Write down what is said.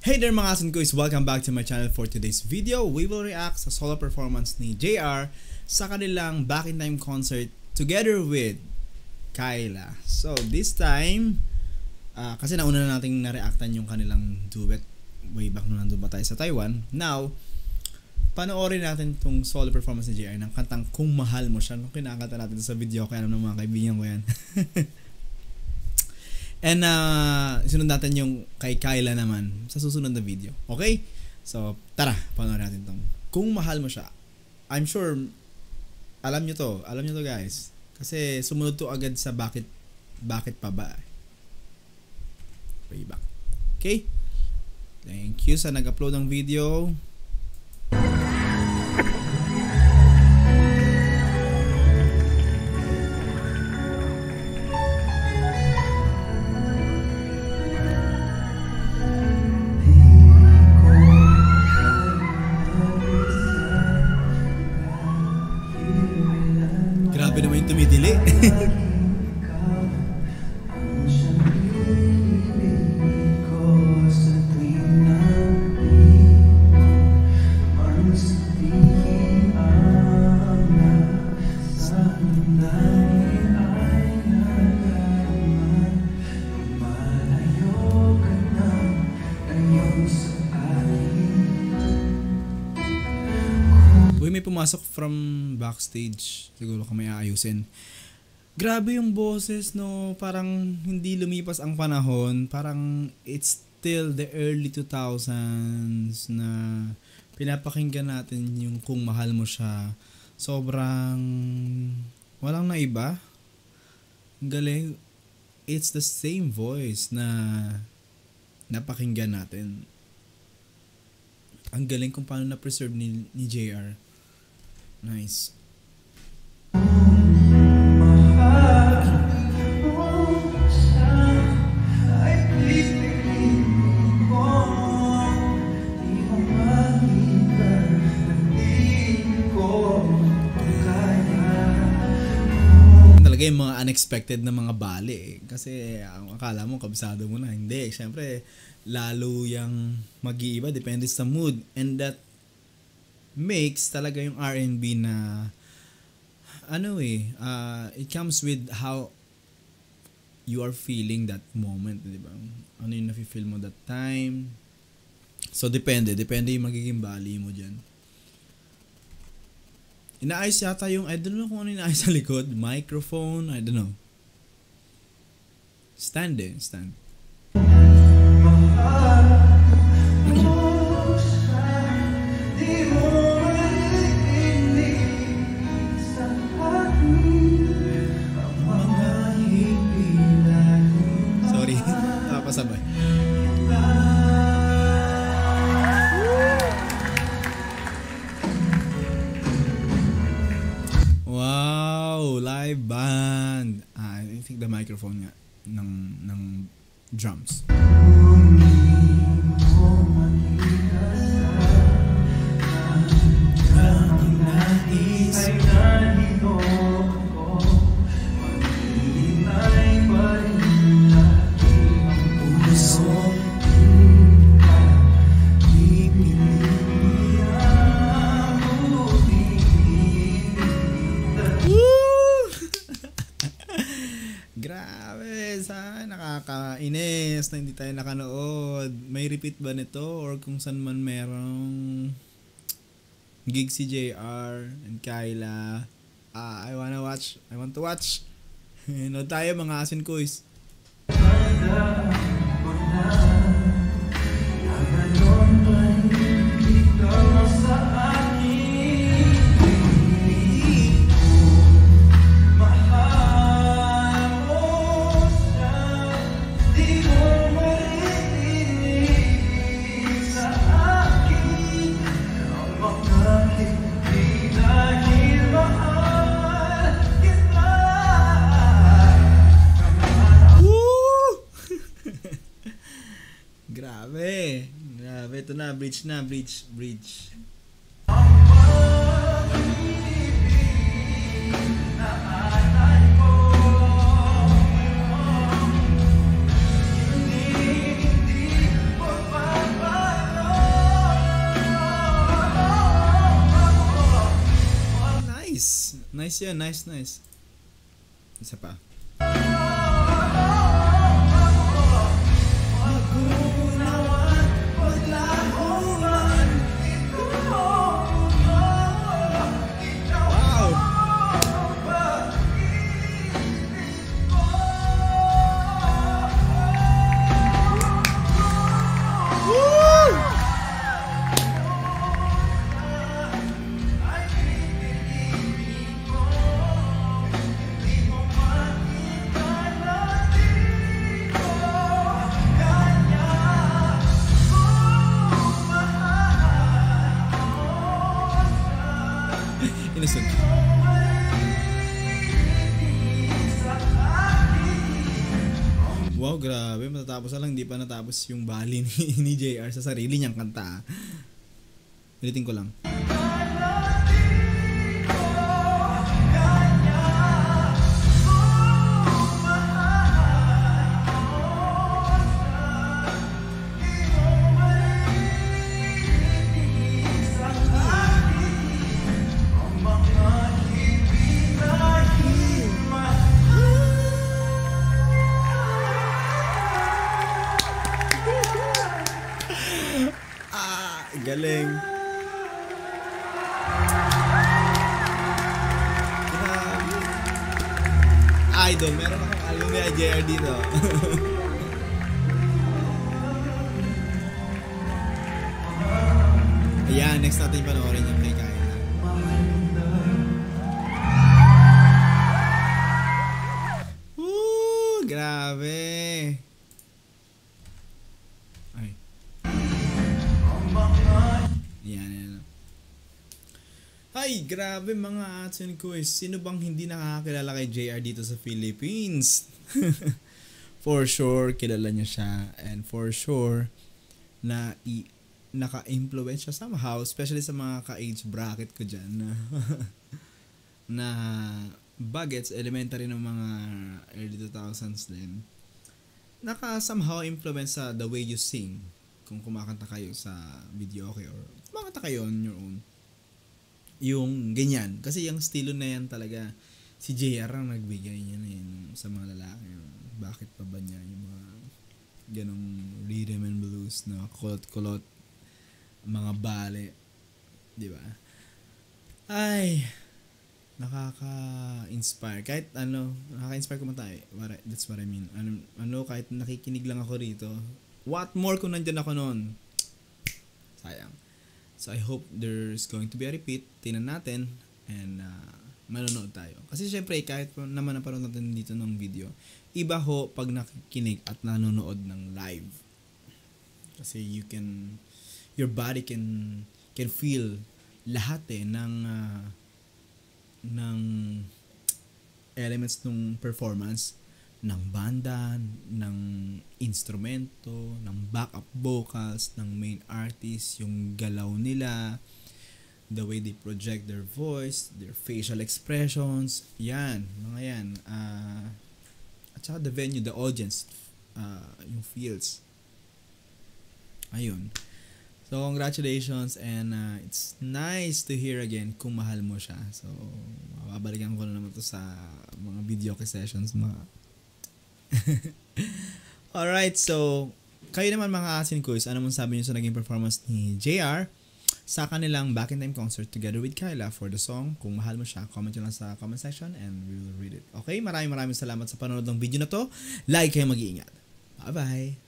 Hey there mga asin-kuys! Welcome back to my channel. For today's video, we will react sa solo performance ni JR sa kanilang Back in Time concert together with Kyla. So this time, kasi nauna na nating na-reactan yung kanilang duet way back nung nandun pa tayo sa Taiwan. Now, panoorin natin tong solo performance ni JR ng kantang Kung Mahal Mo Siya. Nung kinakanta natin sa video, kaya naman ng mga kaibigan ko yan. And sunod natin yung kay Kyla naman sa susunod na video. Okay? So, tara, panoorin natin tong Kung Mahal Mo Siya. I'm sure alam nyo to guys. Kasi sumunod to agad sa Bakit Pa Ba? Way back. Okay? Thank you sa nag-upload ng video. Grabe naman yung tumidili. May pumasok from backstage, siguro kung may aayusin. Grabe yung boses, no? Parang hindi lumipas ang panahon. Parang it's still the early 2000s na pinapakinggan natin yung Kung Mahal Mo Siya. Sobrang walang naiba. Galing. It's the same voice na napakinggan natin. Ang galing kung paano na-preserve ni JR. Nice. Talaga yung mga unexpected na mga bali kasi ang akala mo kabisado mo na. Hindi, syempre lalo yung mag-iiba depende sa mood, and that makes talaga yung R&B na it comes with how you are feeling that moment, di ba? Ano yung nafe-feel mo that time. So depende yung magiging bali mo dyan. Inaayos yata yung, I don't know kung ano inaayos sa likod, microphone, I don't know. Stand. Sorry, napasabay. Wow, live band. I think the microphone nga ng drums. Grabe, nakakainis na hindi tayo nakanood. May repeat ba nito or kung saan man merong gig si JR and Kyla? I want to watch. Nood tayo mga asin-kuys. Grabe, ito na, bridge. Nice yan, nice. Isa pa. Innocent. Wow, grabe. Matatapos na lang. Hindi pa natapos yung bali ni JR sa sarili niyang kanta. Ulitin ko lang. Galing. Idol, meron akong album ni JR dito. Ayan, next natin panoorin yung kay Kyla. Woo! Grabe! Ay. Yan. Ay, grabe mga atsin ko eh. Sino bang hindi nakakakilala kay JR dito sa Philippines? For sure, kilala niya siya. And for sure, naka-influence siya somehow, especially sa mga ka-age bracket ko dyan. Na bagets, elementary ng mga early 2000s din. Naka-somehow influence sa the way you sing. Kung kumakanta kayo sa video okay or kumakanta kayo on your own. Yung ganyan. Kasi yung estilo na yan talaga, si JR ang nagbigay niya na yun sa mga lalaki. Bakit pa ba niya yung mga ganong rhythm and blues na kulot-kulot, mga bale. Diba? Ay, nakaka-inspire. Kahit nakaka-inspire kumanta eh. That's what I mean. Kahit nakikinig lang ako rito, what more kung nandyan ako noon? Sayang. So I hope there's going to be a repeat. Tingnan natin and manonood tayo. Kasi syempre kahit naman naparoon natin dito ng video, iba ho pag nakikinig at nanonood ng live. Kasi your body can feel lahat ng elements ng performance ng banda, ng instrumento, ng backup vocals, ng main artist, yung galaw nila, the way they project their voice, their facial expressions, mga yan. At saka the venue, the audience, yung feels. Ayun. So, congratulations and it's nice to hear again kung mahal mo siya. So, babalikan ko na naman to sa mga video sessions, Alright, so kayo naman mga asin kuys, ano mong sabi niyo sa naging performance ni JR sa kanilang Back in Time concert together with Kyla for the song Kung Mahal Mo Siya? Comment nyo lang sa comment section and we will read it. Okay, maraming salamat sa panonood ng video na to. Like kayo, mag-iingat. Bye-bye!